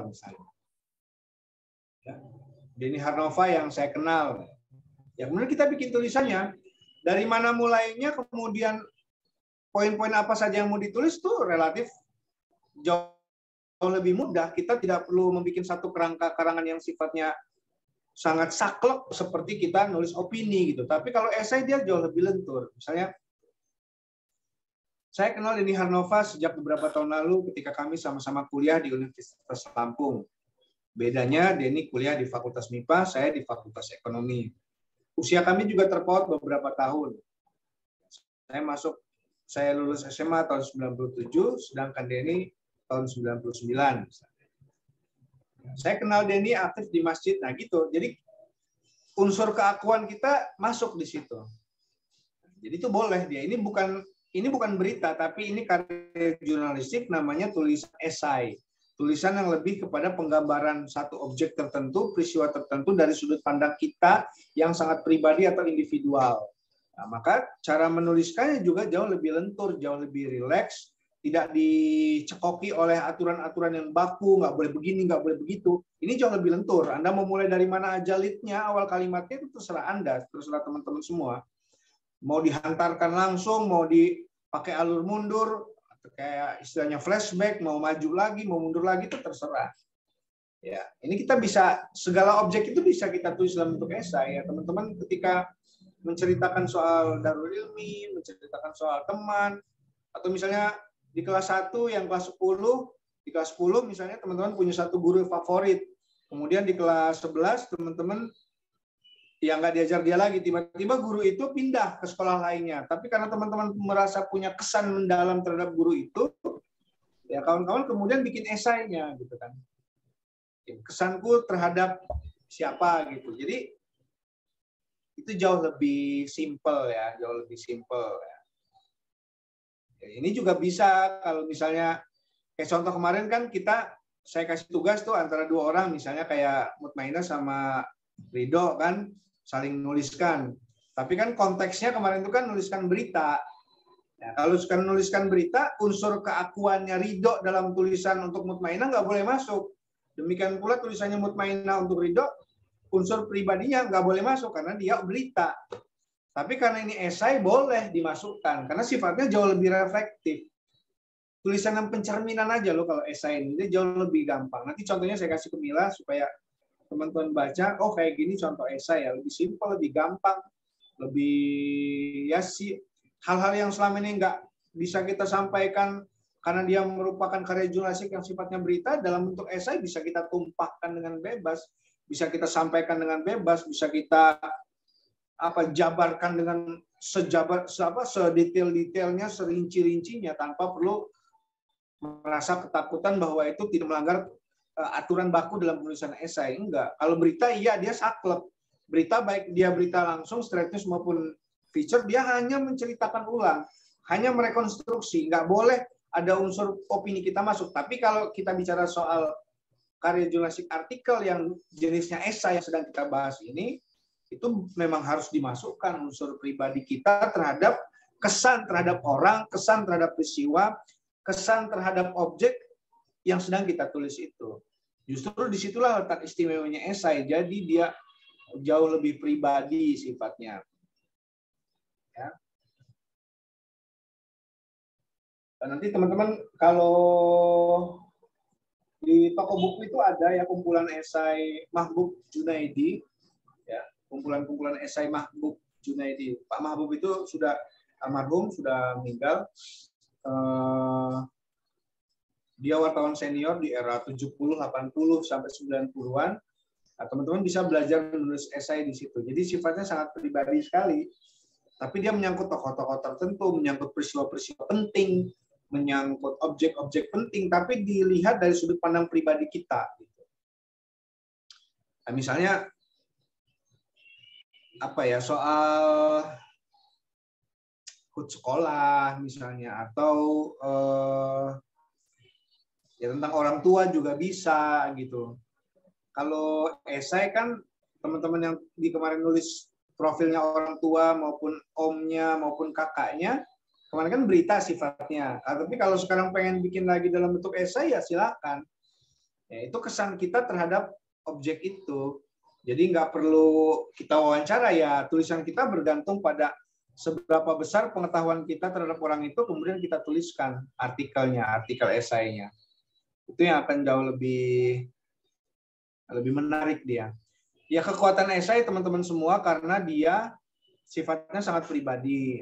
misalnya. Ya. Denny Harnova yang saya kenal. Ya, kemudian kita bikin tulisannya. Dari mana mulainya, kemudian poin-poin apa saja yang mau ditulis tuh relatif jauh lebih mudah. Kita tidak perlu membuat satu kerangka karangan yang sifatnya sangat saklek seperti kita nulis opini gitu. Tapi kalau esai dia jauh lebih lentur. Misalnya, saya kenal Denny Harnova sejak beberapa tahun lalu ketika kami sama-sama kuliah di Universitas Lampung. Bedanya Denny kuliah di Fakultas MIPA, saya di Fakultas Ekonomi. Usia kami juga terpaut beberapa tahun. Saya lulus SMA tahun 97, sedangkan Denny tahun 99. Saya kenal Denny aktif di masjid, nah gitu. Jadi unsur keakuan kita masuk di situ. Jadi itu boleh dia. Ini bukan berita, tapi ini karya jurnalistik namanya tulisan esai. Tulisan yang lebih kepada penggambaran satu objek tertentu, peristiwa tertentu dari sudut pandang kita yang sangat pribadi atau individual. Nah, maka cara menuliskannya juga jauh lebih lentur, jauh lebih rileks, tidak dicekoki oleh aturan-aturan yang baku, nggak boleh begini, nggak boleh begitu. Ini jauh lebih lentur. Anda mau mulai dari mana aja lead-nya, awal kalimatnya itu terserah Anda, terserah teman-teman semua. Mau dihantarkan langsung, mau dipakai alur mundur, kayak istilahnya flashback, mau maju lagi, mau mundur lagi, itu terserah. Ya, ini kita bisa, segala objek itu bisa kita tulis dalam bentuk esai. Ya, teman-teman ketika menceritakan soal Darul Ilmi, menceritakan soal teman, atau misalnya di kelas 1 yang kelas 10, di kelas 10 misalnya teman-teman punya satu guru favorit. Kemudian di kelas 11 teman-teman yang nggak diajar dia lagi, tiba-tiba guru itu pindah ke sekolah lainnya. Tapi karena teman-teman merasa punya kesan mendalam terhadap guru itu, ya kawan-kawan kemudian bikin esainya gitu kan. Kesanku terhadap siapa gitu. Jadi itu jauh lebih simple ya, jauh lebih simple ya. Ini juga bisa kalau misalnya kayak contoh kemarin kan saya kasih tugas tuh antara dua orang misalnya kayak Mutmainah sama Ridho kan saling nuliskan. Tapi kan konteksnya kemarin itu kan nuliskan berita. Ya, kalau sekarang nuliskan berita, unsur keakuannya Ridho dalam tulisan untuk Mutmainah nggak boleh masuk. Demikian pula tulisannya Mutmainah untuk Ridho, unsur pribadinya nggak boleh masuk karena dia berita. Tapi karena ini esai boleh dimasukkan karena sifatnya jauh lebih reflektif. Tulisan yang pencerminan aja loh kalau esai ini jauh lebih gampang. Nanti contohnya saya kasih ke Mila supaya teman-teman baca, oh kayak gini contoh esai ya, lebih simpel, lebih gampang, lebih ya sih hal-hal yang selama ini nggak bisa kita sampaikan karena dia merupakan karya jurnalistik yang sifatnya berita dalam bentuk esai bisa kita tumpahkan dengan bebas, bisa kita sampaikan dengan bebas, bisa kita jabarkan dengan sedetail-detailnya, serinci-rincinya tanpa perlu merasa ketakutan bahwa itu tidak melanggar aturan baku dalam penulisan esai. Enggak. Kalau berita, iya dia saklek. Berita baik dia berita langsung, straight news maupun feature, dia hanya menceritakan ulang, hanya merekonstruksi. Nggak boleh ada unsur opini kita masuk. Tapi kalau kita bicara soal karya jurnalistik artikel yang jenisnya esai yang sedang kita bahas ini, itu memang harus dimasukkan unsur pribadi kita terhadap kesan terhadap orang, kesan terhadap peristiwa, kesan terhadap objek yang sedang kita tulis itu. Justru disitulah letak istimewanya esai. Jadi dia jauh lebih pribadi sifatnya. Ya. Dan nanti teman-teman kalau di toko buku itu ada ya kumpulan esai Mahbub Junaidi, ya kumpulan-kumpulan esai Mahbub Junaidi. Pak Mahbub itu sudah almarhum, sudah meninggal. Dia wartawan senior di era 70, 80 sampai 90-an. Nah, teman-teman bisa belajar menulis esai di situ. Jadi sifatnya sangat pribadi sekali. Tapi dia menyangkut tokoh-tokoh tertentu, menyangkut peristiwa-peristiwa penting, menyangkut objek-objek penting, tapi dilihat dari sudut pandang pribadi kita. Nah, misalnya soal HUT sekolah misalnya, atau ya tentang orang tua juga bisa gitu. Kalau esai kan teman-teman yang di kemarin nulis profilnya orang tua maupun omnya maupun kakaknya, kemarin kan berita sifatnya. Tapi kalau sekarang pengen bikin lagi dalam bentuk esai ya silakan. Ya, itu kesan kita terhadap objek itu. Jadi nggak perlu kita wawancara, ya tulisan kita bergantung pada seberapa besar pengetahuan kita terhadap orang itu, kemudian kita tuliskan artikelnya, artikel esainya. Itu yang akan jauh lebih menarik dia. Ya, kekuatan esai teman-teman semua karena dia sifatnya sangat pribadi.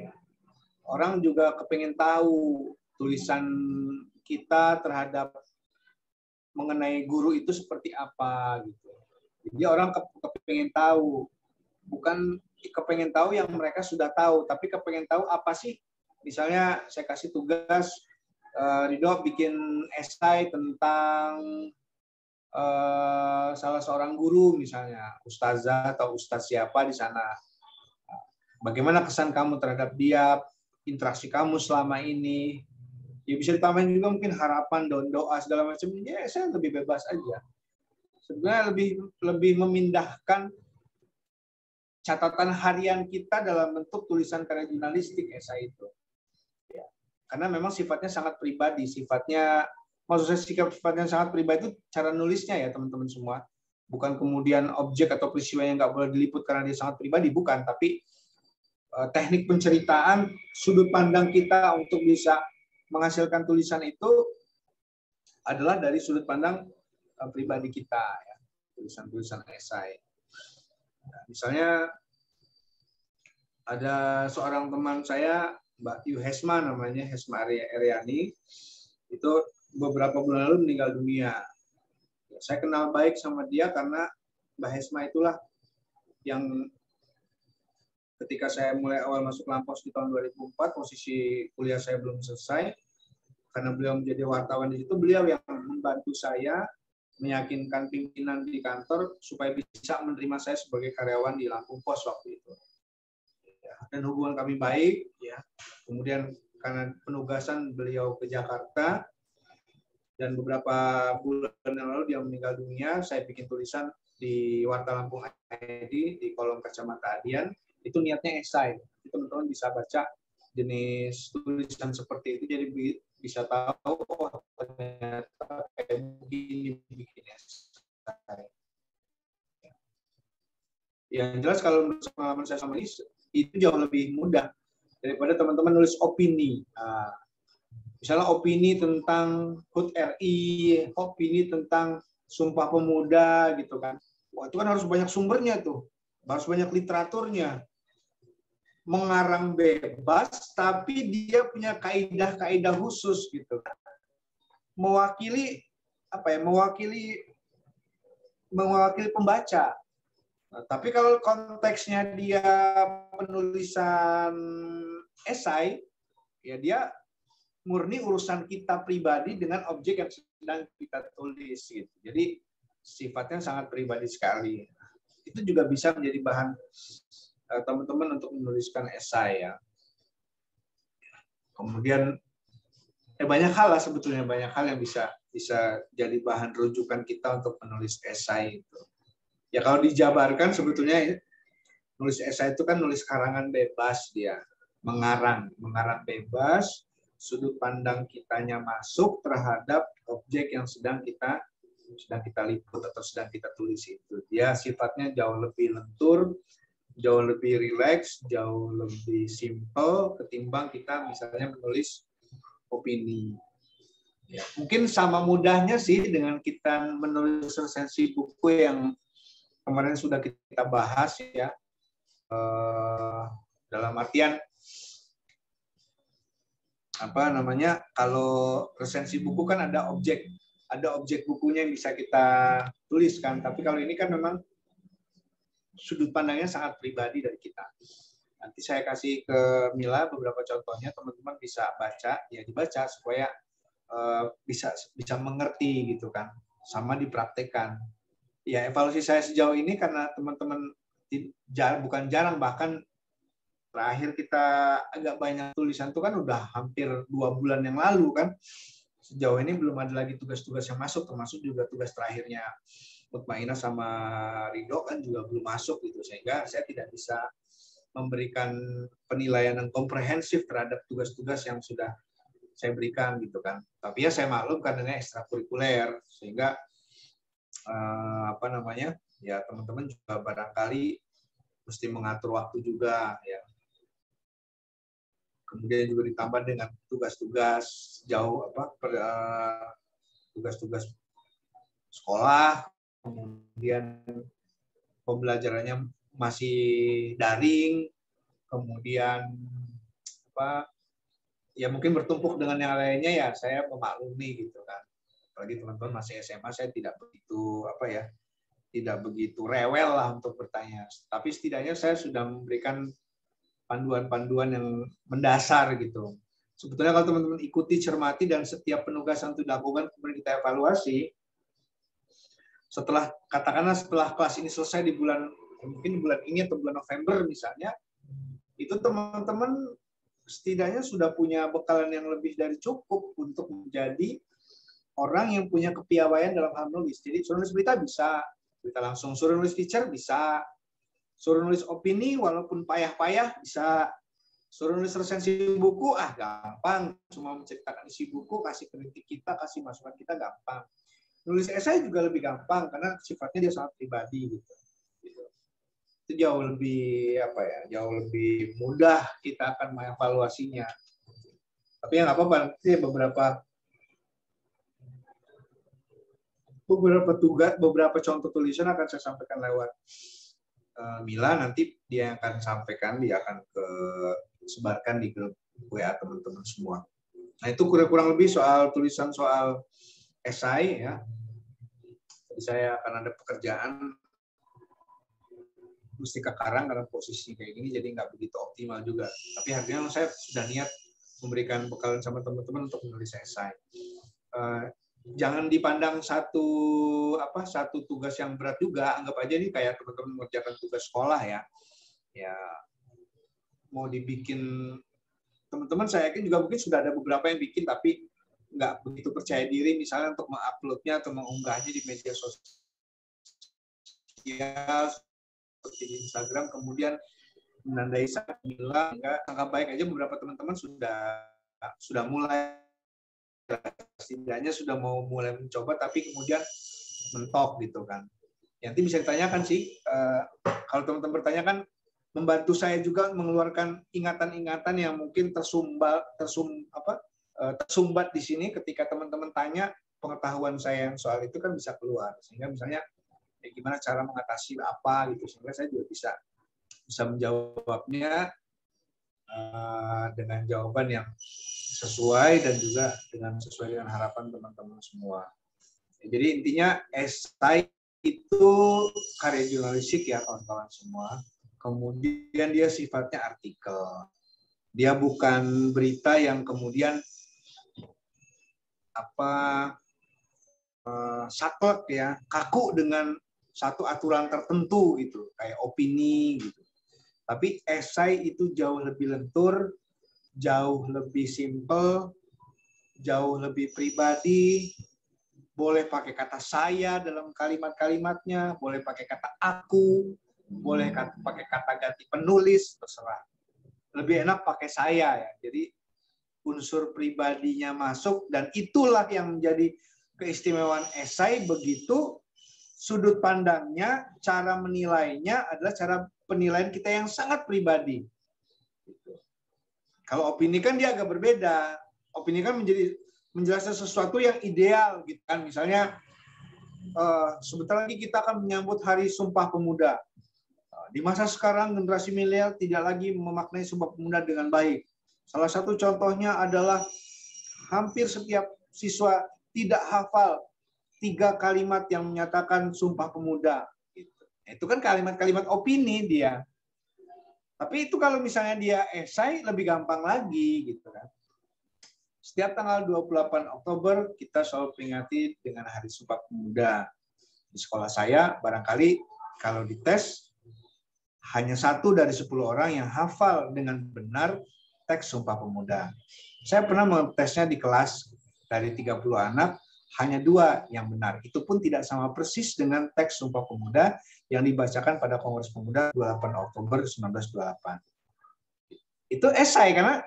Orang juga kepengen tahu tulisan kita terhadap mengenai guru itu seperti apa gitu. Jadi orang kepengen tahu, bukan kepengen tahu yang mereka sudah tahu, tapi kepengen tahu apa sih. Misalnya saya kasih tugas, Ridho bikin esai tentang salah seorang guru, misalnya ustazah atau ustaz siapa di sana. Bagaimana kesan kamu terhadap dia, interaksi kamu selama ini. Ya bisa ditambahin juga mungkin harapan, doa segala macam. Ya saya lebih bebas aja. Sebenarnya lebih memindahkan catatan harian kita dalam bentuk tulisan karya jurnalistik esai itu. Ya. Karena memang sifatnya sangat pribadi, maksud saya sifatnya sangat pribadi itu cara nulisnya ya teman-teman semua. Bukan kemudian objek atau peristiwa yang nggak boleh diliput karena dia sangat pribadi, bukan. Tapi teknik penceritaan, sudut pandang kita untuk bisa menghasilkan tulisan itu adalah dari sudut pandang pribadi kita, ya. Tulisan-tulisan esai. Nah, misalnya ada seorang teman saya, Mbak Yu Hesma namanya, Hesma Eryani, itu beberapa bulan lalu meninggal dunia. Saya kenal baik sama dia karena Mbak Hesma itulah yang ketika saya mulai awal masuk Lampos di tahun 2004, posisi kuliah saya belum selesai. Karena beliau menjadi wartawan di situ, beliau yang membantu saya meyakinkan pimpinan di kantor supaya bisa menerima saya sebagai karyawan di Lampung Pos waktu itu. Dan hubungan kami baik, ya. Kemudian karena penugasan beliau ke Jakarta dan beberapa bulan yang lalu dia meninggal dunia, saya bikin tulisan di Warta Lampung ID di kolom Kacamata Adian. Itu niatnya esai. Teman-teman bisa baca jenis tulisan seperti itu, jadi bisa tahu oh ternyata kayak begini bikinnya. Yang jelas kalau menurut pengalaman saya sama ini itu jauh lebih mudah daripada teman-teman nulis opini. Nah, misalnya opini tentang HUT RI, opini tentang Sumpah Pemuda gitu kan. Wah, itu kan harus banyak sumbernya tuh, harus banyak literaturnya. Mengarang bebas, tapi dia punya kaidah-kaidah khusus gitu. Mewakili apa ya? Mewakili pembaca. Nah, tapi kalau konteksnya dia penulisan esai, ya dia murni urusan kita pribadi dengan objek yang sedang kita tulis gitu. Jadi sifatnya sangat pribadi sekali. Itu juga bisa menjadi bahan teman-teman untuk menuliskan esai ya. Kemudian banyak hal lah sebetulnya, banyak hal yang bisa jadi bahan rujukan kita untuk menulis esai itu. Ya kalau dijabarkan sebetulnya nulis esai itu kan nulis karangan bebas dia, mengarang bebas, sudut pandang kitanya masuk terhadap objek yang sedang kita liput atau sedang kita tulis itu. Dia sifatnya jauh lebih lentur, jauh lebih rileks, jauh lebih simple ketimbang kita misalnya menulis opini. Ya, mungkin sama mudahnya sih dengan kita menulis resensi buku yang kemarin sudah kita bahas ya. Dalam artian kalau resensi buku kan ada objek bukunya yang bisa kita tuliskan, tapi kalau ini kan memang sudut pandangnya sangat pribadi dari kita. Nanti saya kasih ke Mila beberapa contohnya, teman-teman bisa baca, ya dibaca supaya bisa mengerti gitu kan, sama dipraktekkan. Ya evaluasi saya sejauh ini karena teman-teman bukan jarang, bahkan terakhir kita agak banyak tulisan itu kan udah hampir 2 bulan yang lalu kan. Sejauh ini belum ada lagi tugas-tugas yang masuk, termasuk juga tugas terakhirnya Mutmainah sama Ridho kan juga belum masuk gitu, sehingga saya tidak bisa memberikan penilaian yang komprehensif terhadap tugas-tugas yang sudah saya berikan gitu kan. Tapi ya saya maklum karena ekstrakurikuler, sehingga apa namanya, ya teman-teman juga barangkali mesti mengatur waktu juga ya. Kemudian juga ditambah dengan tugas-tugas jauh tugas-tugas sekolah, kemudian pembelajarannya masih daring, kemudian apa ya mungkin bertumpuk dengan yang lainnya ya saya memaklumi gitu kan. Apalagi teman-teman masih SMA, saya tidak begitu tidak begitu rewel lah untuk bertanya. Tapi setidaknya saya sudah memberikan panduan-panduan yang mendasar gitu. Sebetulnya kalau teman-teman ikuti, cermati, dan setiap penugasan itu dilakukan, kemudian kita evaluasi, katakanlah setelah kelas ini selesai di mungkin bulan ini atau bulan November misalnya, itu teman-teman setidaknya sudah punya bekalan yang lebih dari cukup untuk menjadi orang yang punya kepiawaian dalam hal nulis. Jadi suruh nulis berita bisa, berita langsung. Suruh nulis feature bisa. Suruh nulis opini walaupun payah-payah bisa. Suruh nulis resensi buku, gampang. Cuma menceritakan isi buku, kasih kritik kita, kasih masukan kita, gampang. Nulis esai juga lebih gampang karena sifatnya dia sangat pribadi gitu. Itu jauh lebih jauh lebih mudah kita akan mengevaluasinya. Tapi yang nggak apa-apa, nanti beberapa contoh tulisan akan saya sampaikan lewat Mila, nanti dia akan sampaikan, dia akan sebarkan di grup WA teman-teman semua. Nah itu kurang lebih soal tulisan soal esai ya. Jadi saya akan ada pekerjaan mesti ke Karang karena posisi kayak gini jadi nggak begitu optimal juga. Tapi akhirnya saya sudah niat memberikan bekalan sama teman-teman untuk menulis esai. Jangan dipandang satu tugas yang berat juga, anggap aja ini kayak teman-teman mengerjakan tugas sekolah ya. Ya mau dibikin, teman-teman saya yakin juga mungkin sudah ada beberapa yang bikin tapi nggak begitu percaya diri misalnya untuk menguploadnya atau mengunggahnya di media sosial seperti di Instagram, kemudian menandai saya bilang angka baik aja beberapa teman-teman sudah mulai, setidaknya sudah mau mulai mencoba tapi kemudian mentok gitu kan. Nanti bisa ditanyakan sih, kalau teman-teman bertanya kan membantu saya juga mengeluarkan ingatan-ingatan yang mungkin tersumbat di sini ketika teman-teman tanya, pengetahuan saya yang soal itu kan bisa keluar. Sehingga misalnya gimana cara mengatasi apa gitu, sehingga saya juga bisa menjawabnya dengan jawaban yang sesuai dan juga sesuai dengan harapan teman-teman semua. Jadi intinya esai itu karya jurnalistik ya kawan-kawan semua. Kemudian dia sifatnya artikel. Dia bukan berita yang kemudian saklek ya, kaku dengan satu aturan tertentu gitu, kayak opini gitu. Tapi esai itu jauh lebih lentur, jauh lebih simpel, jauh lebih pribadi, boleh pakai kata saya dalam kalimat-kalimatnya, boleh pakai kata aku, boleh pakai kata ganti penulis, terserah. Lebih enak pakai saya ya. Jadi unsur pribadinya masuk dan itulah yang menjadi keistimewaan esai, begitu sudut pandangnya, cara menilainya adalah cara penilaian kita yang sangat pribadi. Kalau opini kan dia agak berbeda. Opini kan menjelaskan sesuatu yang ideal gitu kan. Misalnya sebentar lagi kita akan menyambut Hari Sumpah Pemuda. Di masa sekarang generasi milenial tidak lagi memaknai Sumpah Pemuda dengan baik. Salah satu contohnya adalah hampir setiap siswa tidak hafal 3 kalimat yang menyatakan Sumpah Pemuda. Itu kan kalimat-kalimat opini dia. Tapi itu kalau misalnya dia esai lebih gampang lagi gitu kan. Setiap tanggal 28 Oktober kita selalu peringati dengan Hari Sumpah Pemuda. Di sekolah saya barangkali kalau dites hanya 1 dari 10 orang yang hafal dengan benar teks Sumpah Pemuda. Saya pernah mengetesnya di kelas dari 30 anak, hanya 2 yang benar. Itu pun tidak sama persis dengan teks Sumpah Pemuda yang dibacakan pada Kongres Pemuda 28 Oktober 1928. Itu esai karena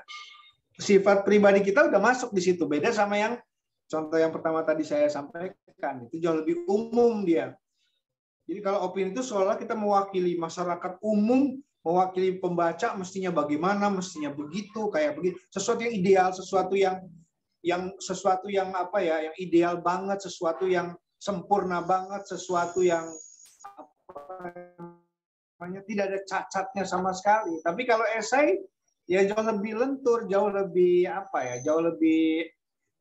sifat pribadi kita udah masuk di situ. Beda sama yang contoh yang pertama tadi saya sampaikan. sampaikan. Itu jauh lebih umum dia. Jadi kalau opini itu seolah kita mewakili masyarakat umum, mewakili pembaca, mestinya bagaimana, mestinya begitu, kayak begitu. Sesuatu yang ideal, sesuatu yang apa ya, yang ideal banget, sesuatu yang sempurna banget, sesuatu yang tidak ada cacatnya sama sekali. Tapi kalau esai ya jauh lebih lentur, jauh lebih apa ya, jauh lebih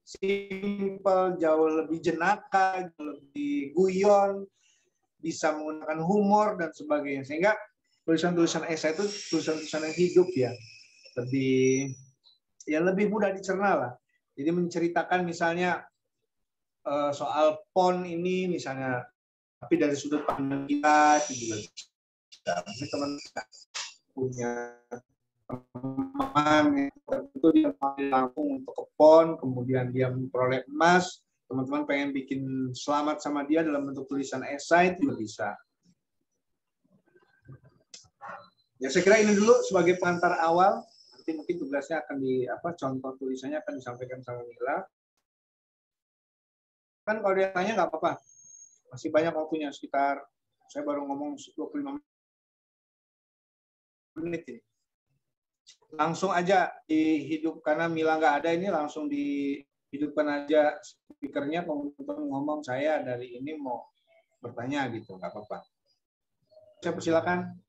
simpel, jauh lebih jenaka, jauh lebih guyon, bisa menggunakan humor dan sebagainya. Sehingga tulisan-tulisan esai itu tulisan-tulisan yang hidup ya, lebih mudah dicerna lah. Jadi menceritakan misalnya soal PON ini misalnya, tapi dari sudut pandang kita itu juga bisa. Teman punya teman itu dia langsung untuk ke PON, kemudian dia memperoleh emas, teman-teman pengen bikin selamat sama dia dalam bentuk tulisan esai itu juga bisa. Ya saya kira ini dulu sebagai pengantar awal. Nanti mungkin tugasnya akan contoh tulisannya akan disampaikan sama Mila. Kan kalau dia tanya nggak apa-apa. Masih banyak waktunya, sekitar saya baru ngomong 25 menit ini. Langsung aja dihidup, karena Mila nggak ada ini, langsung dihidupkan aja speakernya, ngomong saya dari ini mau bertanya gitu, nggak apa-apa. Saya persilakan.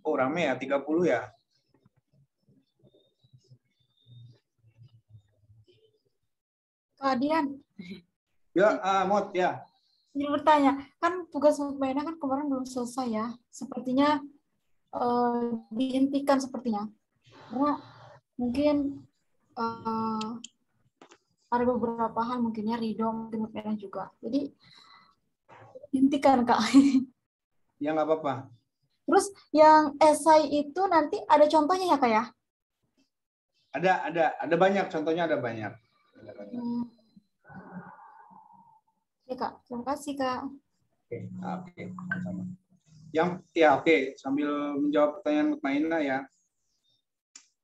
Oh rame ya, 30 ya. Kak Dian. Ya, Mot ya. Jadi bertanya, kan tugas Mutmainah kan kemarin belum selesai ya. Sepertinya dihentikan sepertinya. Karena mungkin ada beberapa hal mungkinnya Ridho, mungkin Mutmainah juga. Jadi dihentikan Kak. Ya nggak apa-apa. Terus yang esai itu nanti ada contohnya ya Kak ya? Ada banyak, contohnya ada banyak. Ya Kak, terima kasih Kak. Oke, sama. Sambil menjawab pertanyaan Mutmainah ya.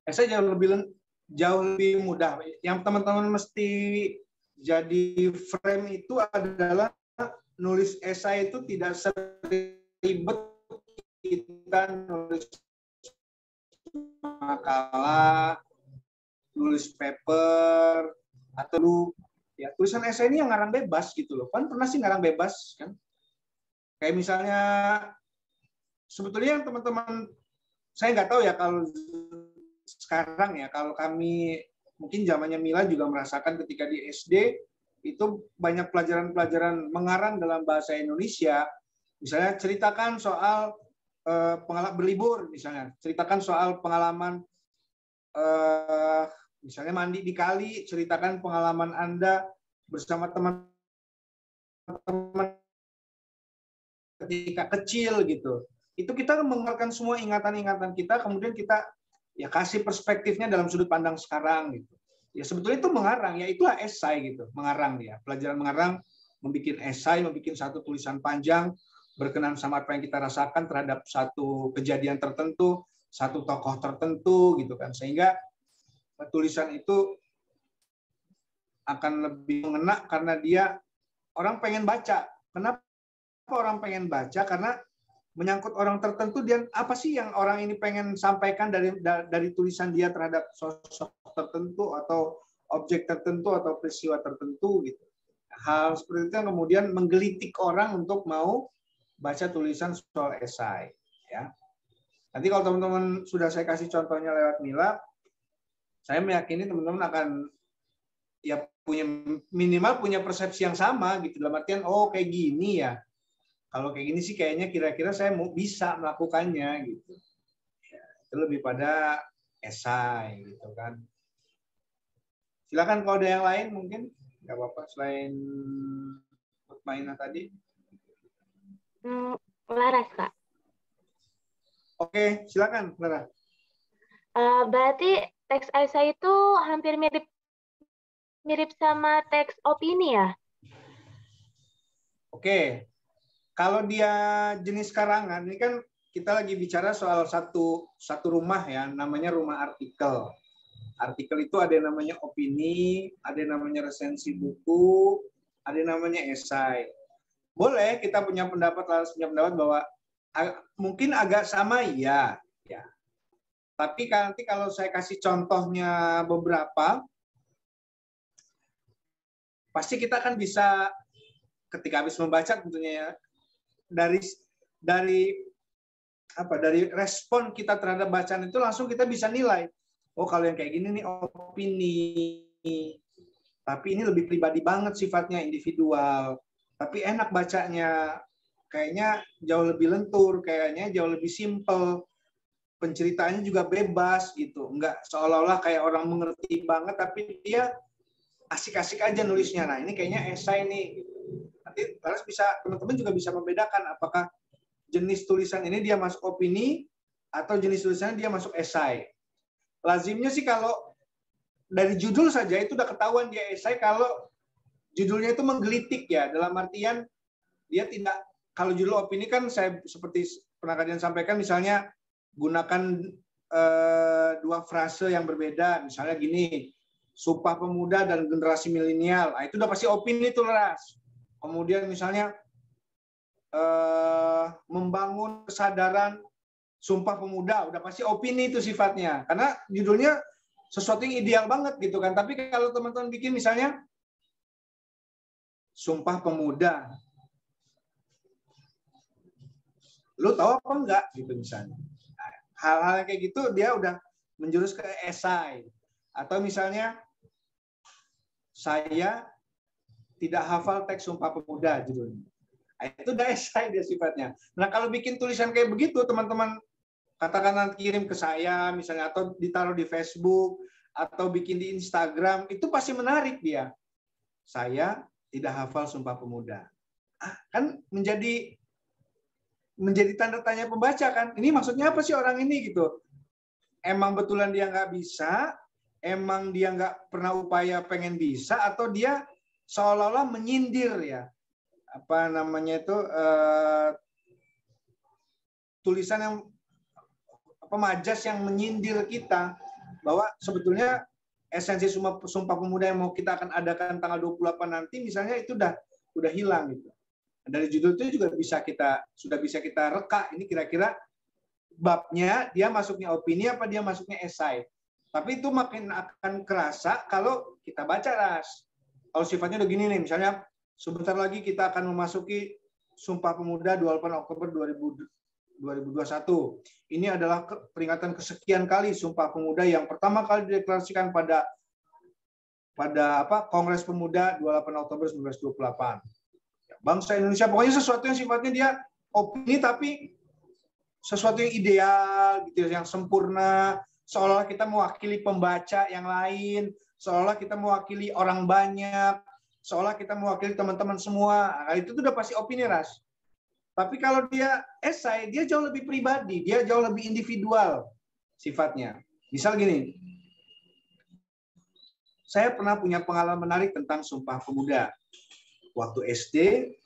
Esai jauh lebih mudah. Yang teman-teman mesti jadi frame itu adalah nulis esai itu tidak seribet kita nulis makalah, nulis paper, atau ya tulisan esai ini yang ngarang bebas gitu loh. Kan pernah sih ngarang bebas kan? Kayak misalnya sebetulnya yang teman-teman, saya nggak tahu ya kalau sekarang ya, kalau kami mungkin zamannya Mila juga merasakan ketika di SD itu banyak pelajaran-pelajaran mengarang dalam bahasa Indonesia. Misalnya ceritakan soal pengalaman berlibur, misalnya ceritakan soal pengalaman misalnya mandi di kali, ceritakan pengalaman Anda bersama teman-teman ketika kecil gitu. Itu kita mengeluarkan semua ingatan-ingatan kita, kemudian kita ya kasih perspektifnya dalam sudut pandang sekarang gitu. Ya sebetulnya itu mengarang, ya itulah esai gitu, mengarang dia. Pelajaran mengarang, membuat esai, membuat satu tulisan panjang berkenan sama apa yang kita rasakan terhadap satu kejadian tertentu, satu tokoh tertentu gitu kan. Sehingga tulisan itu akan lebih mengena karena dia orang pengen baca. Kenapa orang pengen baca? Karena menyangkut orang tertentu, dan apa sih yang orang ini pengen sampaikan dari tulisan dia terhadap sosok tertentu atau objek tertentu atau peristiwa tertentu gitu. Hal seperti itu yang kemudian menggelitik orang untuk mau baca tulisan soal esai ya. Nanti kalau teman-teman sudah saya kasih contohnya lewat Mila, saya meyakini teman-teman akan ya minimal punya persepsi yang sama gitu, dalam artian oh kayak gini ya. Kalau kayak gini sih kayaknya kira-kira saya mau bisa melakukannya gitu. Ya, itu lebih pada esai gitu kan. Silakan kalau ada yang lain mungkin nggak apa-apa selain Mutmainah tadi. Laras Kak. Oke, silakan Laras. Berarti teks esai itu hampir mirip sama teks opini ya? Oke. Kalau dia jenis karangan, ini kan kita lagi bicara soal satu rumah ya, namanya rumah artikel. Artikel itu ada yang namanya opini, ada yang namanya resensi buku, ada yang namanya esai. Boleh kita punya pendapat, lalu punya pendapat bahwa mungkin agak sama, ya. Tapi nanti kalau saya kasih contohnya beberapa, pasti kita akan bisa ketika habis membaca tentunya ya, dari respon kita terhadap bacaan itu langsung kita bisa nilai. Oh, kalau yang kayak gini nih opini. Tapi ini lebih pribadi banget sifatnya, individual. Tapi enak bacanya. Kayaknya jauh lebih lentur, kayaknya jauh lebih simple. Penceritaannya juga bebas gitu. Enggak seolah-olah kayak orang mengerti banget, tapi dia asik-asik aja nulisnya. Nah, ini kayaknya esai nih. Nanti harus bisa, teman-teman juga bisa membedakan apakah jenis tulisan ini dia masuk opini atau jenis tulisannya dia masuk esai. Lazimnya sih kalau dari judul saja itu udah ketahuan dia esai kalau judulnya itu menggelitik ya, dalam artian dia tidak, kalau judul opini kan saya seperti pernah kalian sampaikan, misalnya gunakan dua frase yang berbeda, misalnya gini, Sumpah Pemuda dan generasi milenial, itu udah pasti opini itu, Ras. Kemudian misalnya membangun kesadaran Sumpah Pemuda, udah pasti opini itu sifatnya, karena judulnya sesuatu yang ideal banget gitu kan. Tapi kalau teman-teman bikin misalnya Sumpah Pemuda, lu tahu apa enggak gitu misalnya. Hal-hal kayak gitu dia udah menjurus ke esai. Atau misalnya saya tidak hafal teks Sumpah Pemuda judulnya. Itu udah esai dia sifatnya. Nah, kalau bikin tulisan kayak begitu, teman-teman katakan kirim ke saya misalnya, atau ditaruh di Facebook, atau bikin di Instagram, itu pasti menarik dia. Saya tidak hafal Sumpah Pemuda. Kan menjadi tanda tanya pembaca kan. Ini maksudnya apa sih orang ini gitu? Emang betulan dia nggak bisa? Emang dia nggak pernah upaya pengen bisa? Atau dia seolah-olah menyindir ya? Apa namanya itu, tulisan yang majas yang menyindir kita, bahwa sebetulnya esensi Sumpah Pemuda yang mau kita akan adakan tanggal 28 nanti misalnya itu udah hilang gitu. Dari judul itu juga sudah bisa kita reka, ini kira-kira babnya dia masuknya opini apa dia masuknya esai. Tapi itu makin akan kerasa kalau kita baca, Ras. Kalau sifatnya udah gini nih, misalnya sebentar lagi kita akan memasuki Sumpah Pemuda 28 Oktober 2021. Ini adalah peringatan kesekian kali Sumpah Pemuda yang pertama kali dideklarasikan pada Kongres Pemuda 28 Oktober 1928. Bangsa Indonesia, pokoknya sesuatu yang sifatnya dia opini tapi sesuatu yang ideal gitu, yang sempurna, seolah kita mewakili pembaca yang lain, seolah kita mewakili orang banyak, seolah kita mewakili teman-teman semua. Nah, itu udah pasti opini, Ras. Tapi kalau dia esai, dia jauh lebih pribadi, dia jauh lebih individual sifatnya. Misal gini, saya pernah punya pengalaman menarik tentang Sumpah Pemuda. Waktu SD,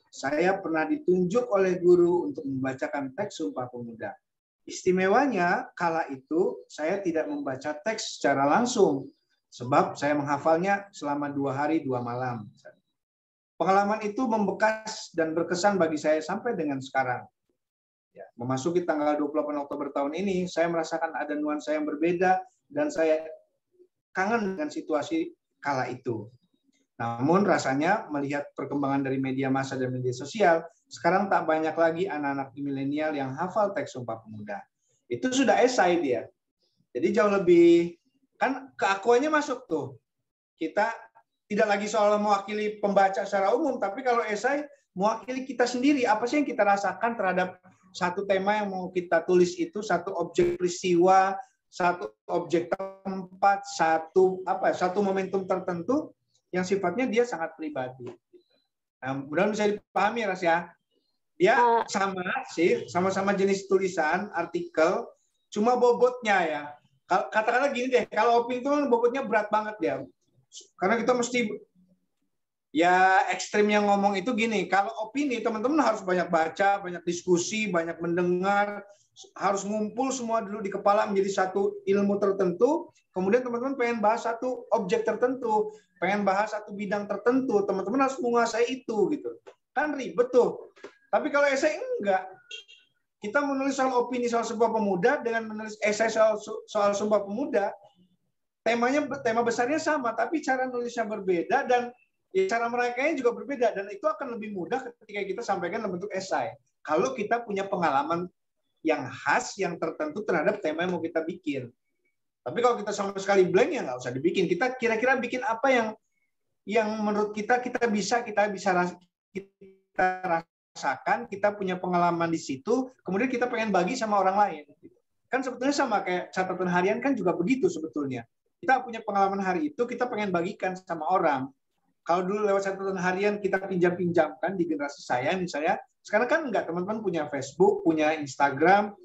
saya pernah ditunjuk oleh guru untuk membacakan teks Sumpah Pemuda. Istimewanya, kala itu saya tidak membaca teks secara langsung, sebab saya menghafalnya selama 2 hari 2 malam. Pengalaman itu membekas dan berkesan bagi saya sampai dengan sekarang. Ya, memasuki tanggal 28 Oktober tahun ini, saya merasakan ada nuansa yang berbeda dan saya kangen dengan situasi kala itu. Namun rasanya melihat perkembangan dari media massa dan media sosial, sekarang tak banyak lagi anak-anak milenial yang hafal teks Sumpah Pemuda. Itu sudah esai dia. Jadi jauh lebih, kan keakuannya masuk tuh. Kita tidak lagi seolah mewakili pembaca secara umum, tapi kalau esai mewakili kita sendiri. Apa sih yang kita rasakan terhadap satu tema yang mau kita tulis itu, satu objek peristiwa, satu objek tempat, satu momentum tertentu yang sifatnya dia sangat pribadi. Nah, mudah-mudahan bisa dipahami, Ras ya. Dia sama-sama jenis tulisan, artikel, cuma bobotnya ya. Katakanlah gini deh, kalau opini itu kan bobotnya berat banget ya. Karena kita mesti, ya ekstrim yang ngomong itu gini, kalau opini teman-teman harus banyak baca, banyak diskusi, banyak mendengar, harus ngumpul semua dulu di kepala menjadi satu ilmu tertentu, kemudian teman-teman pengen bahas satu objek tertentu, pengen bahas satu bidang tertentu, teman-teman harus menguasai itu gitu. Kan ribet tuh. Tapi kalau esai enggak. Kita menulis soal opini soal Sumpah Pemuda dengan menulis esai soal Sumpah Pemuda, tema besarnya sama, tapi cara nulisnya berbeda dan ya, cara merakainya juga berbeda, dan itu akan lebih mudah ketika kita sampaikan dalam bentuk esai. Kalau kita punya pengalaman yang khas, yang tertentu terhadap tema yang mau kita bikin. Tapi kalau kita sama sekali blank, ya nggak usah dibikin. Kita kira-kira bikin apa yang menurut kita bisa rasakan, kita punya pengalaman di situ, kemudian kita pengen bagi sama orang lain. Kan sebetulnya sama kayak catatan harian kan juga begitu sebetulnya. Kita punya pengalaman hari itu, kita pengen bagikan sama orang. Kalau dulu lewat catatan harian kita pinjam-pinjamkan di generasi saya misalnya, sekarang kan enggak, teman-teman punya Facebook, punya Instagram,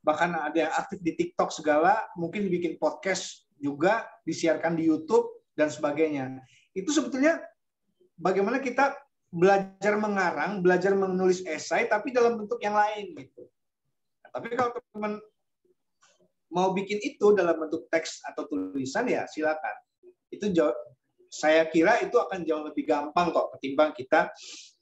bahkan ada yang aktif di TikTok segala, mungkin bikin podcast juga, disiarkan di YouTube, dan sebagainya. Itu sebetulnya bagaimana kita belajar mengarang, belajar menulis esai, tapi dalam bentuk yang lain. Gitu. Nah, tapi kalau teman-teman mau bikin itu dalam bentuk teks atau tulisan, ya silakan. Itu saya kira itu akan jauh lebih gampang kok ketimbang kita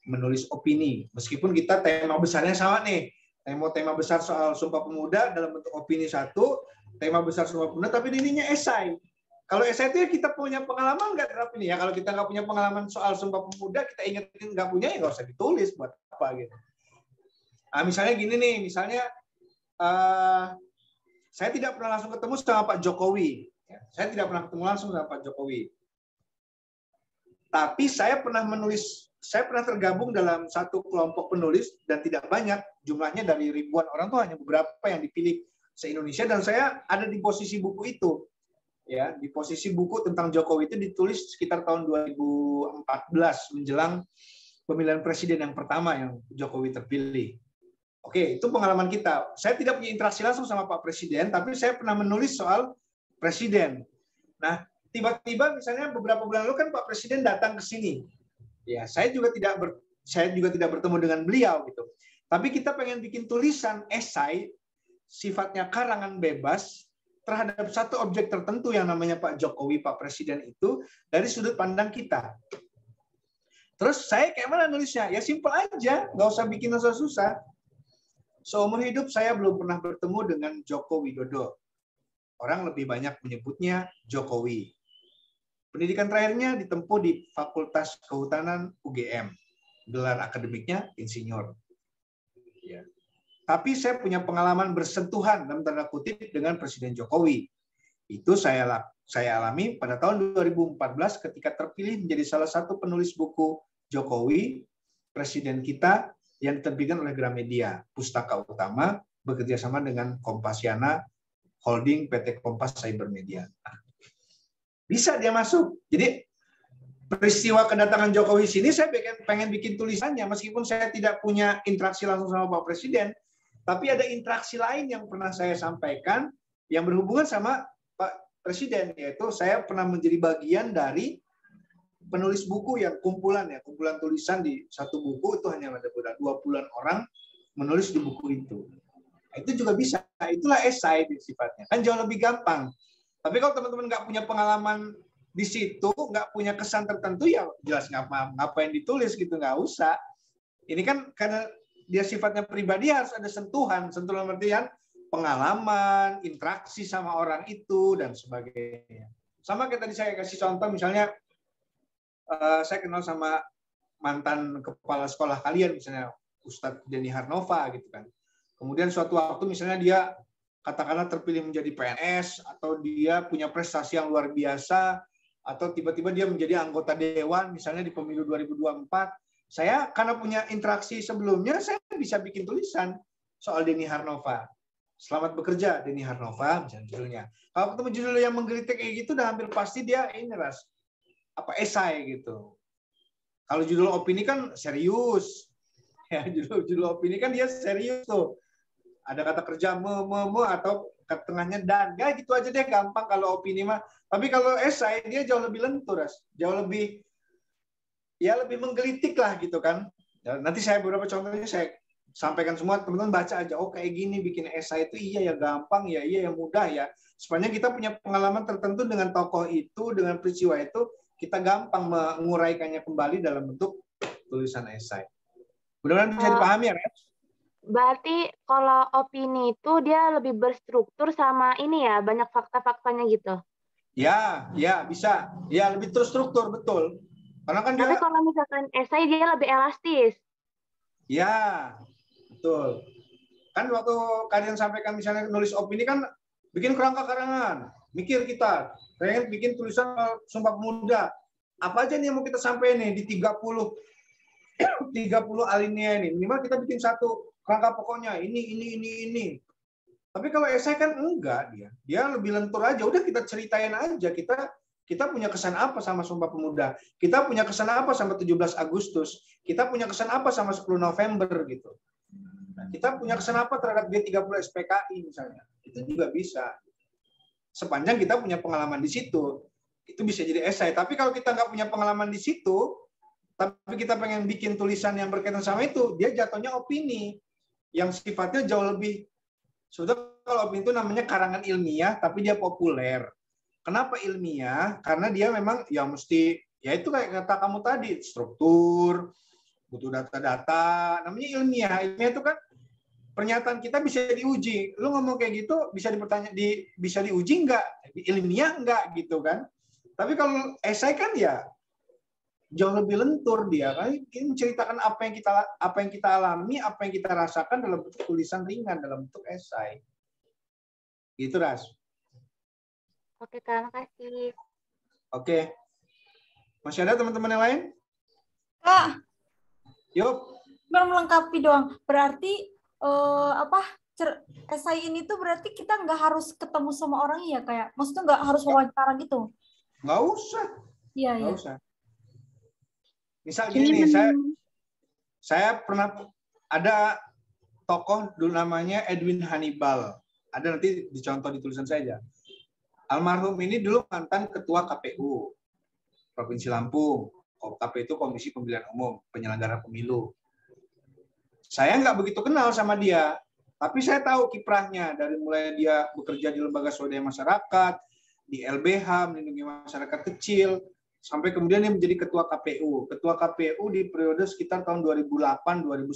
menulis opini. Meskipun kita tema besarnya sama nih. Tema besar soal Sumpah Pemuda dalam bentuk opini satu, tema besar Sumpah Pemuda tapi ininya esai. Kalau esai itu ya kita punya pengalaman nggak dalam ini ya. Kalau kita nggak punya pengalaman soal Sumpah Pemuda, kita ingetin nggak punya, ya nggak usah ditulis buat apa gitu. Nah, misalnya gini nih, misalnya saya tidak pernah langsung ketemu sama Pak Jokowi. Saya tidak pernah ketemu langsung sama Pak Jokowi. Tapi saya pernah tergabung dalam satu kelompok penulis dan tidak banyak, jumlahnya dari ribuan orang tuh hanya beberapa yang dipilih se-Indonesia, dan saya ada di posisi buku itu. Ya, di posisi buku tentang Jokowi itu ditulis sekitar tahun 2014 menjelang pemilihan presiden yang pertama yang Jokowi terpilih. Oke, itu pengalaman kita. Saya tidak punya interaksi langsung sama Pak Presiden, tapi saya pernah menulis soal presiden. Nah, tiba-tiba misalnya beberapa bulan lalu kan Pak Presiden datang ke sini. Ya, saya juga tidak bertemu dengan beliau gitu. Tapi kita pengen bikin tulisan esai sifatnya karangan bebas terhadap satu objek tertentu yang namanya Pak Jokowi, Pak Presiden itu dari sudut pandang kita. Terus saya kayak mana nulisnya? Ya simpel aja, nggak usah bikin susah-susah. Seumur hidup saya belum pernah bertemu dengan Joko Widodo. Orang lebih banyak menyebutnya Jokowi. Pendidikan terakhirnya ditempuh di Fakultas Kehutanan UGM. Gelar akademiknya insinyur. Ya. Tapi saya punya pengalaman bersentuhan dalam tanda kutip dengan Presiden Jokowi. Itu saya alami pada tahun 2014 ketika terpilih menjadi salah satu penulis buku Jokowi, Presiden kita, yang diterbitkan oleh Gramedia, Pustaka Utama, bekerja sama dengan Kompasiana Holding PT Kompas Cybermedia. Bisa dia masuk. Jadi peristiwa kedatangan Jokowi sini saya pengen bikin tulisannya, meskipun saya tidak punya interaksi langsung sama Pak Presiden, tapi ada interaksi lain yang pernah saya sampaikan yang berhubungan sama Pak Presiden, yaitu saya pernah menjadi bagian dari penulis buku yang kumpulan tulisan di satu buku itu hanya ada 20-an orang menulis di buku itu. Itu juga bisa. Itulah esai sifatnya. Kan jauh lebih gampang. Tapi kalau teman-teman nggak punya pengalaman di situ, nggak punya kesan tertentu, ya jelas ngapain ditulis gitu, nggak usah. Ini kan karena dia sifatnya pribadi harus ada sentuhan artian pengalaman, interaksi sama orang itu dan sebagainya. Sama kayak tadi saya kasih contoh, misalnya saya kenal sama mantan kepala sekolah kalian, misalnya Ustadz Denny Harnova gitu kan. Kemudian suatu waktu misalnya dia katakanlah terpilih menjadi PNS, atau dia punya prestasi yang luar biasa, atau tiba-tiba dia menjadi anggota dewan misalnya di pemilu 2024. Saya karena punya interaksi sebelumnya, saya bisa bikin tulisan soal Denny Harnova. Selamat bekerja Denny Harnova, misalnya judulnya. Kalau ketemu judul yang menggelitik kayak gitu, udah hampir pasti dia ini esai gitu. Kalau judul opini kan serius. Ya, judul opini kan dia serius tuh. Ada kata kerja atau tengahnya dan. Ya gitu aja deh, gampang kalau opini mah. Tapi kalau esai dia jauh lebih lentur, jauh lebih menggelitik lah gitu kan. Nanti saya beberapa contohnya saya sampaikan semua, teman-teman baca aja. Oh kayak gini bikin esai itu iya ya gampang ya, iya ya mudah ya. Sebenarnya kita punya pengalaman tertentu dengan tokoh itu, dengan peristiwa itu, kita gampang menguraikannya kembali dalam bentuk tulisan esai. Mudah-mudahan bisa dipahami ya, Red? Berarti kalau opini itu dia lebih berstruktur sama ini ya, banyak fakta-faktanya gitu. Ya, ya bisa. Ya lebih terstruktur, betul. Karena kan Tapi dia, kalau misalkan esai dia lebih elastis. ya betul. Kan waktu kalian sampaikan misalnya nulis opini kan bikin kerangka karangan, mikir kita, pengen bikin tulisan Sumpah Pemuda. Apa aja nih yang mau kita sampaikan nih di 30 alinea ini. Minimal kita bikin satu kerangka pokoknya, ini. Tapi kalau esai kan enggak dia. Dia lebih lentur aja. Udah kita ceritain aja. Kita punya kesan apa sama Sumpah Pemuda? Kita punya kesan apa sama 17 Agustus? Kita punya kesan apa sama 10 November gitu. Kita punya kesan apa terhadap G30 SPKI misalnya. Itu juga bisa. Sepanjang kita punya pengalaman di situ. Itu bisa jadi esai. Tapi kalau kita nggak punya pengalaman di situ, tapi kita pengen bikin tulisan yang berkaitan sama itu, dia jatuhnya opini. Yang sifatnya jauh lebih, sudah kalau opini itu namanya karangan ilmiah, tapi dia populer. Kenapa ilmiah? Karena dia memang ya mesti, ya itu kayak kata kamu tadi, struktur, butuh data-data, namanya ilmiah. Ilmiah itu kan pernyataan kita bisa diuji. Lu ngomong kayak gitu bisa bisa diuji nggak? Ilmiah nggak gitu kan? Tapi kalau esai kan ya jauh lebih lentur dia kan, menceritakan apa yang kita alami, apa yang kita rasakan dalam bentuk tulisan ringan, dalam bentuk esai. Gitu, Ras. Oke, terima kasih. Oke. Masih ada teman-teman yang lain? Kak, Yuk. baru melengkapi doang. Berarti esai ini tuh berarti kita nggak harus ketemu sama orang ya, kayak maksudnya nggak harus wawancara gitu. Nggak usah. Iya, Nggak iya. usah. Misal gini nih, saya pernah ada tokoh dulu namanya Edwin Hannibal. Ada nanti dicontoh di tulisan saya aja. Almarhum ini dulu mantan ketua KPU Provinsi Lampung. KPU itu Komisi Pemilihan Umum, penyelenggara pemilu. Saya nggak begitu kenal sama dia, tapi saya tahu kiprahnya dari mulai dia bekerja di lembaga swadaya masyarakat, di LBH melindungi masyarakat kecil, sampai kemudian dia menjadi ketua KPU. Ketua KPU di periode sekitar tahun 2008-2010.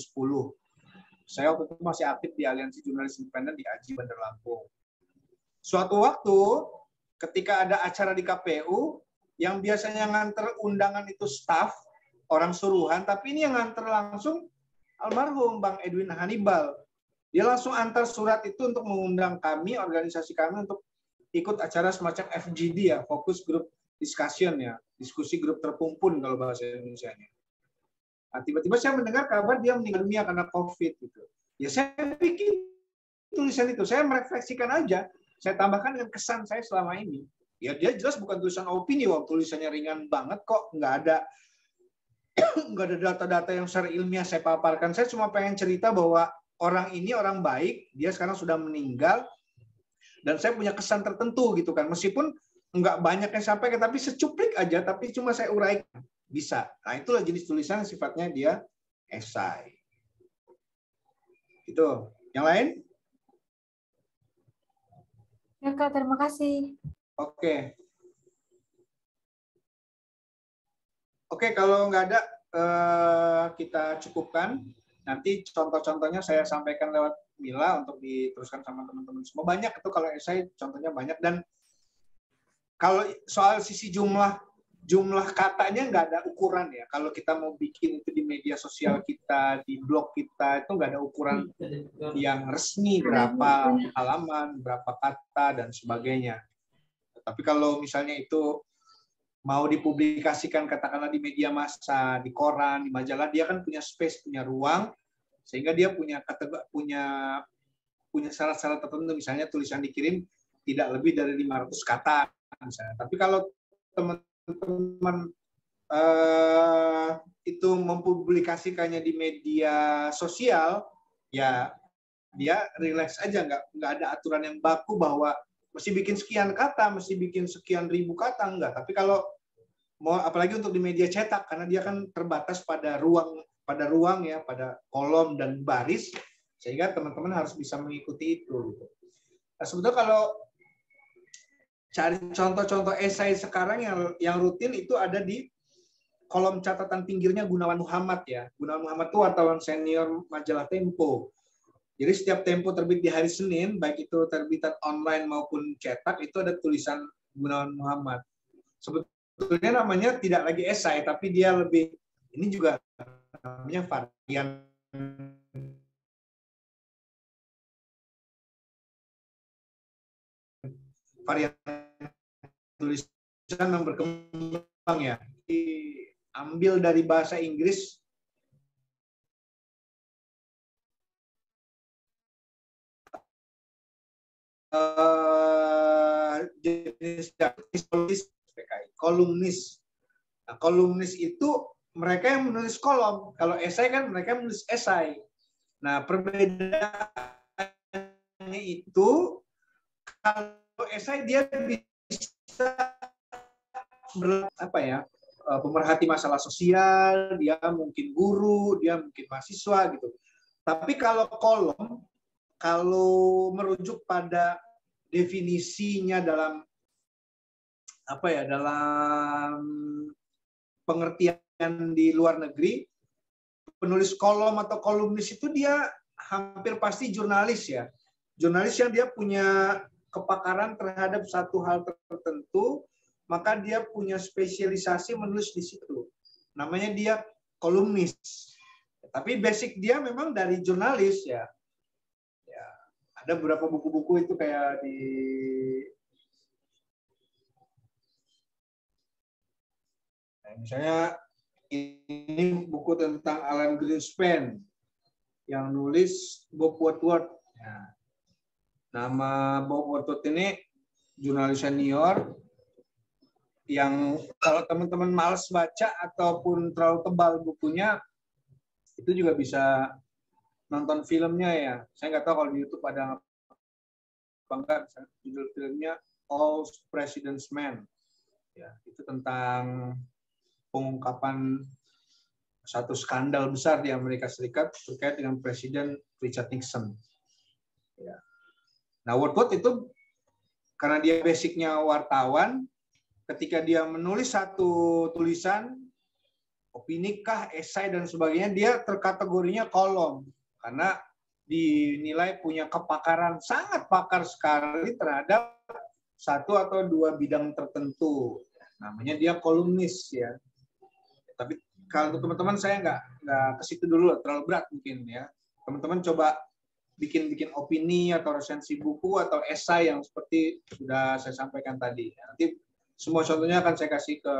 Saya waktu itu masih aktif di Aliansi Jurnalis Independen di AJI Bandar Lampung. Suatu waktu, ketika ada acara di KPU, yang biasanya nganter undangan itu staf, orang suruhan, tapi ini yang nganter langsung almarhum Bang Edwin Hannibal. Dia langsung antar surat itu untuk mengundang kami, organisasi kami, untuk ikut acara semacam FGD ya, Focus Group Discussion ya, diskusi grup terkumpul kalau bahasa Indonesianya. Nah, tiba-tiba saya mendengar kabar dia meninggal dunia karena COVID gitu. Ya saya bikin tulisan itu, saya merefleksikan aja, saya tambahkan dengan kesan saya selama ini. Ya dia jelas bukan tulisan opini, tulisannya ringan banget kok, nggak ada data-data yang secara ilmiah saya paparkan. Saya cuma pengen cerita bahwa orang ini orang baik, dia sekarang sudah meninggal, dan saya punya kesan tertentu gitu kan, meskipun nggak banyak yang sampaikan, tapi secuplik aja, tapi cuma saya uraikan. Bisa. Nah, itulah jenis tulisan yang sifatnya dia esai. Itu. Yang lain? Ya, Kak, terima kasih. Oke. Oke, kalau nggak ada, kita cukupkan. Nanti contoh-contohnya saya sampaikan lewat Mila untuk diteruskan sama teman-teman semua. Banyak itu kalau esai, contohnya banyak. Dan kalau soal sisi jumlah katanya nggak ada ukuran ya. Kalau kita mau bikin itu di media sosial kita, di blog kita, itu nggak ada ukuran yang resmi berapa halaman, berapa kata, dan sebagainya. Tapi kalau misalnya itu mau dipublikasikan katakanlah di media massa, di koran, di majalah, dia kan punya space, punya ruang, sehingga dia punya syarat-syarat tertentu. Misalnya tulisan dikirim tidak lebih dari 500 kata misalnya. Tapi kalau teman-teman itu mempublikasikannya di media sosial, ya dia relax aja, nggak ada aturan yang baku bahwa mesti bikin sekian kata, mesti bikin sekian ribu kata, enggak. Tapi kalau mau, apalagi untuk di media cetak, karena dia kan terbatas pada ruang ruang ya, pada kolom dan baris, sehingga teman-teman harus bisa mengikuti itu. Nah, sebetulnya kalau cari contoh-contoh esai sekarang yang rutin itu ada di kolom catatan pinggirnya Gunawan Muhammad ya. Gunawan Muhammad itu wartawan senior majalah Tempo. Jadi setiap Tempo terbit di hari Senin, baik itu terbitan online maupun cetak, itu ada tulisan Gunawan Muhammad. Sebetulnya namanya tidak lagi esai, tapi dia lebih, ini juga namanya varian tulisan yang berkembang ya. Diambil dari bahasa Inggris jenis kolumnis. Nah, kolumnis itu mereka yang menulis kolom. Kalau esai kan mereka menulis esai. Nah, perbedaannya itu kalau esai dia bisa pemerhati masalah sosial, dia mungkin guru, dia mungkin mahasiswa gitu. Tapi kalau kolom, kalau merujuk pada definisinya dalam dalam pengertian di luar negeri, penulis kolom atau kolumnis itu dia hampir pasti jurnalis ya. Jurnalis yang dia punya kepakaran terhadap satu hal tertentu, maka dia punya spesialisasi menulis di situ. Namanya dia kolumnis. Tapi basic dia memang dari jurnalis ya. Ada beberapa buku-buku itu kayak di misalnya ini buku tentang Alan Greenspan yang nulis Bob Woodward. Nah, nama Bob Woodward ini jurnalis senior yang kalau teman-teman malas baca ataupun terlalu tebal bukunya, itu juga bisa nonton filmnya ya. Saya nggak tahu kalau di YouTube ada apa enggak. Judul filmnya All President's Men. Ya, itu tentang pengungkapan satu skandal besar di Amerika Serikat terkait dengan Presiden Richard Nixon. Ya. Nah, Woodward itu karena dia basicnya wartawan, ketika dia menulis satu tulisan, opini kah, esai dan sebagainya, dia terkategorinya kolom karena dinilai punya kepakaran, sangat pakar sekali terhadap satu atau dua bidang tertentu. Namanya dia kolumnis ya. Tapi kalau teman-teman saya nggak ke situ dulu, terlalu berat mungkin ya. Teman-teman coba bikin opini atau resensi buku atau esai yang seperti sudah saya sampaikan tadi. Nanti semua contohnya akan saya kasih ke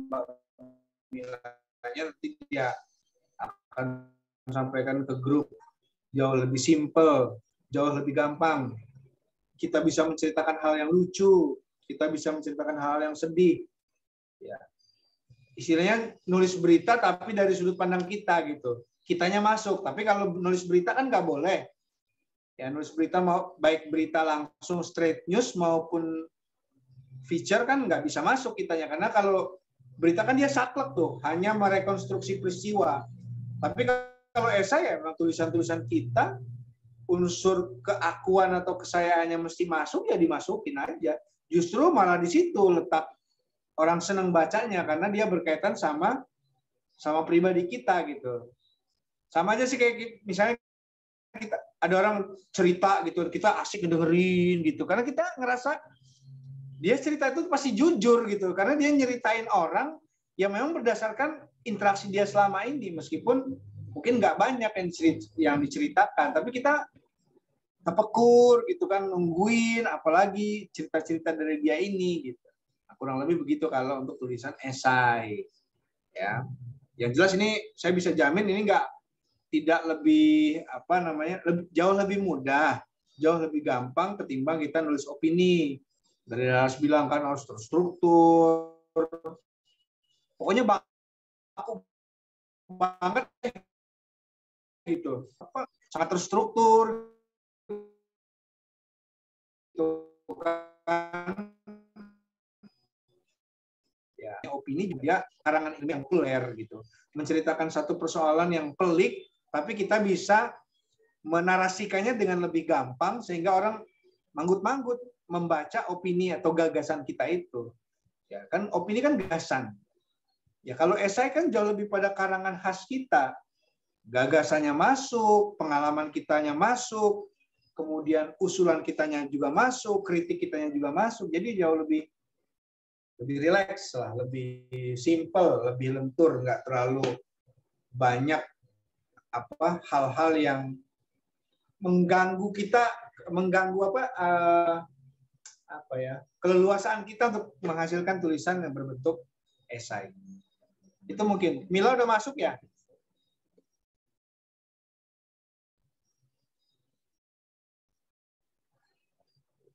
Mbak Milanya, nanti dia akan sampaikan ke grup. Jauh lebih simple, jauh lebih gampang. Kita bisa menceritakan hal yang lucu, kita bisa menceritakan hal yang sedih. Ya. Istilahnya nulis berita tapi dari sudut pandang kita gitu. Kitanya masuk, tapi kalau nulis berita kan nggak boleh. Ya, nulis berita mau baik berita langsung straight news maupun feature kan nggak bisa masuk kitanya, karena kalau berita kan dia saklek tuh, hanya merekonstruksi peristiwa. Tapi kalau esai ya memang tulisan-tulisan kita, unsur keakuan atau kesayaannya mesti masuk, ya dimasukin aja. Justru malah di situ letak orang senang bacanya, karena dia berkaitan sama pribadi kita gitu. Sama aja sih kayak misalnya kita ada orang cerita gitu, kita asik dengerin gitu, karena kita ngerasa dia cerita itu pasti jujur gitu, karena dia nyeritain orang yang memang berdasarkan interaksi dia selama ini, meskipun mungkin nggak banyak yang diceritakan, tapi kita tepekur gitu kan, nungguin apalagi cerita-cerita dari dia ini gitu. Nah, kurang lebih begitu kalau untuk tulisan esai ya. Yang jelas ini saya bisa jamin ini tidak lebih jauh lebih mudah, jauh lebih gampang ketimbang kita nulis opini. Dari harus bilang kan harus terstruktur, pokoknya baku banget gitu, sangat terstruktur gitu kan. Ya, opini juga karangan ilmiah yang populer gitu. Menceritakan satu persoalan yang pelik, tapi kita bisa menarasikannya dengan lebih gampang sehingga orang manggut-manggut membaca opini atau gagasan kita itu. Ya, kan opini kan gagasan. Ya, kalau esai kan jauh lebih pada karangan khas kita. Gagasannya masuk, pengalaman kitanya masuk, kemudian usulan kitanya juga masuk, kritik kitanya juga masuk. Jadi jauh lebih rileks lah, lebih simple, lebih lentur, nggak terlalu banyak hal-hal yang mengganggu kita, mengganggu keleluasaan kita untuk menghasilkan tulisan yang berbentuk esai. Itu mungkin. Mila udah masuk ya?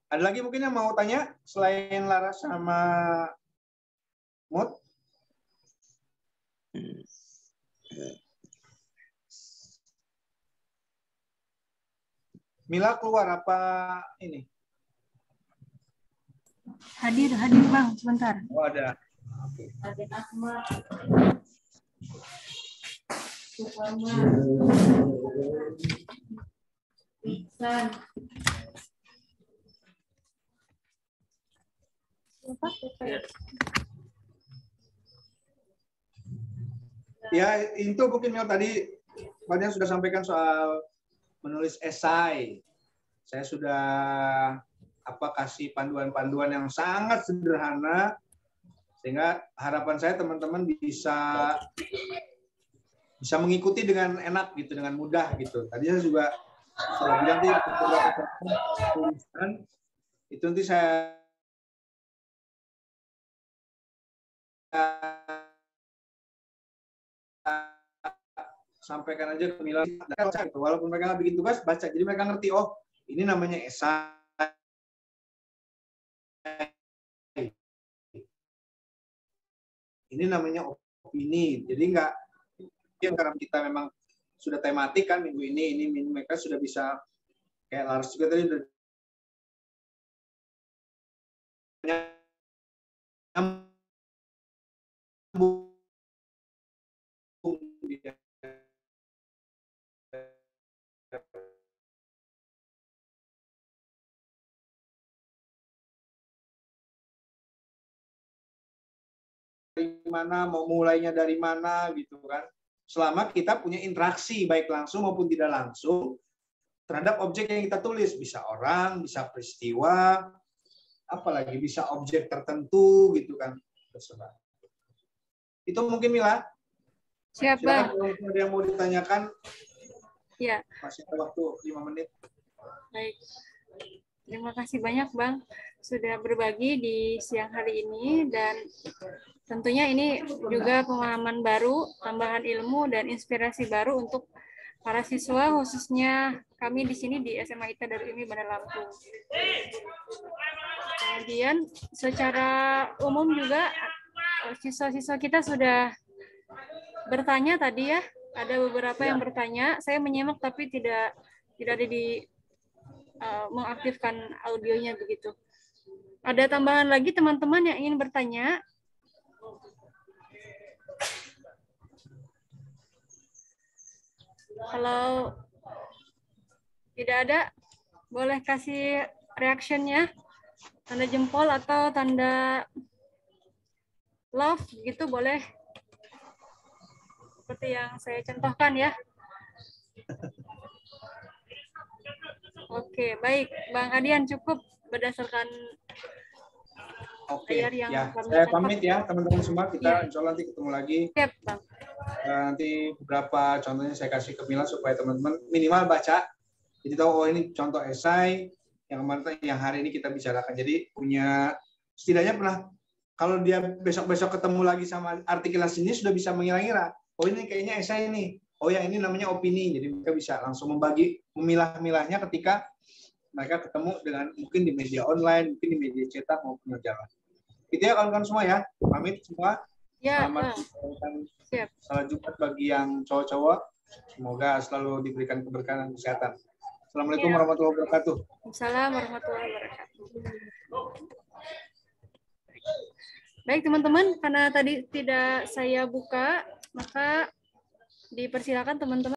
Ada lagi mungkin yang mau tanya selain Laras sama Mut? Mila keluar apa ini? Hadir Bang, sebentar. Oh, ada. Oke. Ada Ahmad. Iksan. Ya, itu mungkin Mil tadi banyak sudah sampaikan soal menulis esai. Saya sudah kasih panduan-panduan yang sangat sederhana sehingga harapan saya teman-teman bisa mengikuti dengan enak gitu, dengan mudah gitu. Tadi saya juga sudah bilang tulisan itu nanti saya sampaikan aja ke Mila, walaupun mereka nggak bikin tugas baca, jadi mereka ngerti, oh ini namanya esai, ini namanya opini. Jadi nggak, karena kita memang sudah tematik kan minggu ini mereka sudah bisa kayak Lars juga tadi udah dari mana, mau mulainya dari mana gitu kan. Selama kita punya interaksi baik langsung maupun tidak langsung terhadap objek yang kita tulis, bisa orang, bisa peristiwa, apalagi bisa objek tertentu gitu kan. Terserah. Itu mungkin Mila. Siap, Bang. Silakan kalau ada yang mau ditanyakan. Ya. Masih ada waktu 5 menit. Baik. Terima kasih banyak, Bang, sudah berbagi di siang hari ini, dan tentunya ini juga pemahaman baru, tambahan ilmu dan inspirasi baru untuk para siswa, khususnya kami di sini di SMA ITA Darul Ilmi Bandar Lampung. Kemudian secara umum juga siswa-siswa kita sudah bertanya tadi ya, ada beberapa yang bertanya. Saya menyimak tapi tidak ada di mengaktifkan audionya begitu. Ada tambahan lagi teman-teman yang ingin bertanya? Kalau tidak ada, boleh kasih reaction-nya, tanda jempol atau tanda love gitu boleh. Seperti yang saya contohkan ya. Oke, baik. Bang Adian, cukup berdasarkan layar yang saya pamit ya teman-teman semua. Kita insya Allah nanti ketemu lagi. Siap, Bang. Nanti beberapa contohnya saya kasih ke Mila supaya teman-teman minimal baca. Jadi tahu, oh ini contoh esai yang hari ini kita bicarakan. Jadi punya, setidaknya pernah, kalau dia besok-besok ketemu lagi sama artikel sini sudah bisa mengira-ngira. Oh ini kayaknya esai nih. Oh ya ini namanya opini. Jadi mereka bisa langsung memilah-milahnya ketika mereka ketemu dengan mungkin di media online, mungkin di media cetak maupun majalah. Itu ya kawan-kawan semua ya. Pamit semua. Ya, selamat salat Jumat bagi yang cowok-cowok. Semoga selalu diberikan keberkahan dan kesehatan. Assalamualaikum warahmatullahi wabarakatuh. Assalamualaikum warahmatullahi wabarakatuh. Baik teman-teman, karena tadi tidak saya buka, maka dipersilakan teman-teman